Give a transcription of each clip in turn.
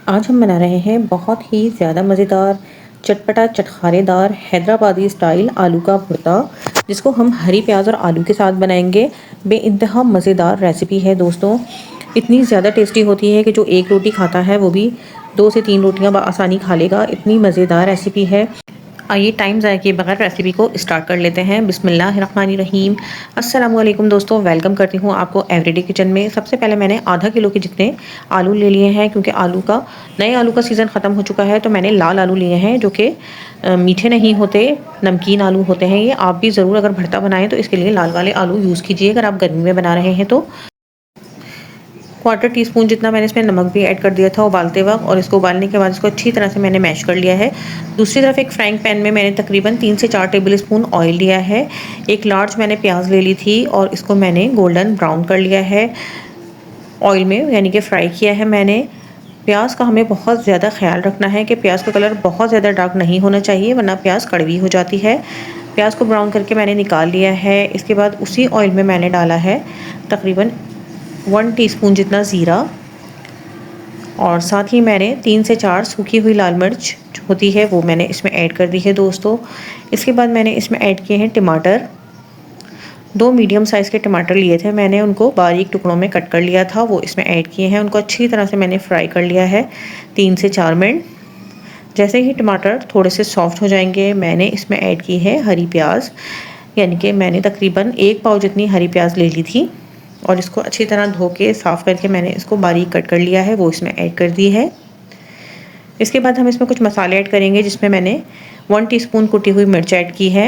आज हम बना रहे हैं बहुत ही ज़्यादा मज़ेदार चटपटा चटखारेदार हैदराबादी स्टाइल आलू का भुर्ता, जिसको हम हरी प्याज और आलू के साथ बनाएंगे। बेइंतहा मज़ेदार रेसिपी है दोस्तों। इतनी ज़्यादा टेस्टी होती है कि जो एक रोटी खाता है वो भी 2 से 3 रोटियां आसानी खा लेगा। इतनी मज़ेदार रेसिपी है। आइए टाइम ज़ाया किए बगैर रेसिपी को स्टार्ट कर लेते हैं। बिस्मिल्लाहिर्रहमानिर्रहीम। अस्सलाम वालेकुम दोस्तों, वेलकम करती हूँ आपको एवरीडे किचन में। सबसे पहले मैंने आधा किलो के जितने आलू ले लिए हैं, क्योंकि नए आलू का सीज़न ख़त्म हो चुका है। तो मैंने लाल आलू लिए हैं जो कि मीठे नहीं होते, नमकीन आलू होते हैं ये। आप भी ज़रूर अगर भरता बनाएं तो इसके लिए लाल वाले आलू यूज़ कीजिए अगर आप गर्मी में बना रहे हैं तो। क्वार्टर टी स्पून जितना मैंने इसमें नमक भी ऐड कर दिया था उबालते वक्त, और इसको उबालने के बाद इसको अच्छी तरह से मैंने मैश कर लिया है। दूसरी तरफ एक फ्राइंग पैन में मैंने तकरीबन 3 से 4 टेबल स्पून ऑयल लिया है। एक लार्ज मैंने प्याज ले ली थी और इसको मैंने गोल्डन ब्राउन कर लिया है ऑयल में, यानी कि फ्राई किया है मैंने। प्याज का हमें बहुत ज़्यादा ख्याल रखना है कि प्याज का कलर बहुत ज़्यादा डार्क नहीं होना चाहिए, वरना प्याज कड़वी हो जाती है। प्याज को ब्राउन करके मैंने निकाल लिया है। इसके बाद उसी ऑयल में मैंने डाला है तकरीबन 1 टीस्पून जितना ज़ीरा, और साथ ही मैंने 3 से 4 सूखी हुई लाल मिर्च होती है वो मैंने इसमें ऐड कर दी है दोस्तों। इसके बाद मैंने इसमें ऐड किए हैं टमाटर। 2 मीडियम साइज़ के टमाटर लिए थे मैंने, उनको बारीक टुकड़ों में कट कर लिया था, वो इसमें ऐड किए हैं। उनको अच्छी तरह से मैंने फ्राई कर लिया है 3 से 4 मिनट। जैसे ही टमाटर थोड़े से सॉफ्ट हो जाएंगे, मैंने इसमें ऐड की है हरी प्याज, यानी कि मैंने तकरीबन 1 पाव जितनी हरी प्याज ले ली थी, और इसको अच्छी तरह धो के साफ़ करके मैंने इसको बारीक कट कर लिया है, वो इसमें ऐड कर दी है। इसके बाद हम इसमें कुछ मसाले ऐड करेंगे, जिसमें मैंने 1 टीस्पून कुटी हुई मिर्च ऐड की है,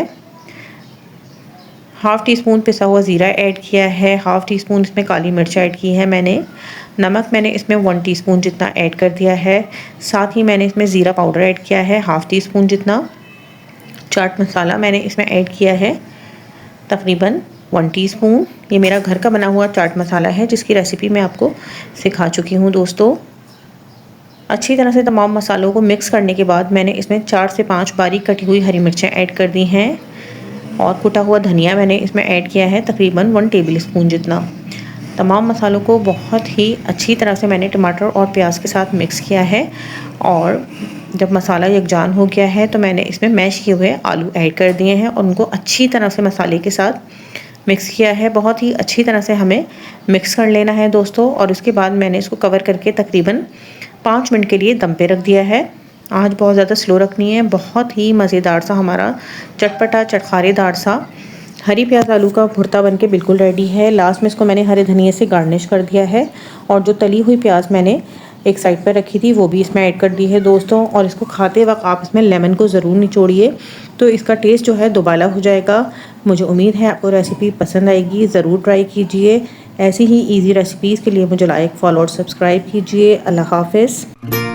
हाफ़ टी स्पून पिसा हुआ ज़ीरा ऐड किया है, हाफ़ टी स्पून इसमें काली मिर्च ऐड की है मैंने। नमक मैंने इसमें 1 टीस्पून जितना ऐड कर दिया है। साथ ही मैंने इसमें ज़ीरा पाउडर ऐड किया है हाफ़ टी स्पून जितना। चाट मसाला मैंने इसमें ऐड किया है तकरीबन 1 टीस्पून। ये मेरा घर का बना हुआ चाट मसाला है, जिसकी रेसिपी मैं आपको सिखा चुकी हूँ दोस्तों। अच्छी तरह से तमाम मसालों को मिक्स करने के बाद मैंने इसमें 4 से 5 बारीक कटी हुई हरी मिर्चें ऐड कर दी हैं, और कुटा हुआ धनिया मैंने इसमें ऐड किया है तकरीबन 1 टेबल स्पून जितना। तमाम मसालों को बहुत ही अच्छी तरह से मैंने टमाटर और प्याज के साथ मिक्स किया है, और जब मसाला यकजान हो गया है तो मैंने इसमें मैश किए हुए आलू ऐड कर दिए हैं, और उनको अच्छी तरह से मसाले के साथ मिक्स किया है। बहुत ही अच्छी तरह से हमें मिक्स कर लेना है दोस्तों। और उसके बाद मैंने इसको कवर करके तकरीबन 5 मिनट के लिए दम पे रख दिया है। आँच बहुत ज़्यादा स्लो रखनी है। बहुत ही मज़ेदार सा हमारा चटपटा चटखारेदार सा हरी प्याज आलू का भुर्ता बनके बिल्कुल रेडी है। लास्ट में इसको मैंने हरे धनिए से गार्निश कर दिया है, और जो तली हुई प्याज मैंने एक साइड पर रखी थी वो भी इसमें ऐड कर दी है दोस्तों। और इसको खाते वक्त आप इसमें लेमन को ज़रूर निचोड़िए, तो इसका टेस्ट जो है दोबाला हो जाएगा। मुझे उम्मीद है आपको रेसिपी पसंद आएगी, ज़रूर ट्राई कीजिए। ऐसी ही ईजी रेसिपीज़ के लिए मुझे लाइक, फॉलो और सब्सक्राइब कीजिए। अल्लाह हाफ़िज़।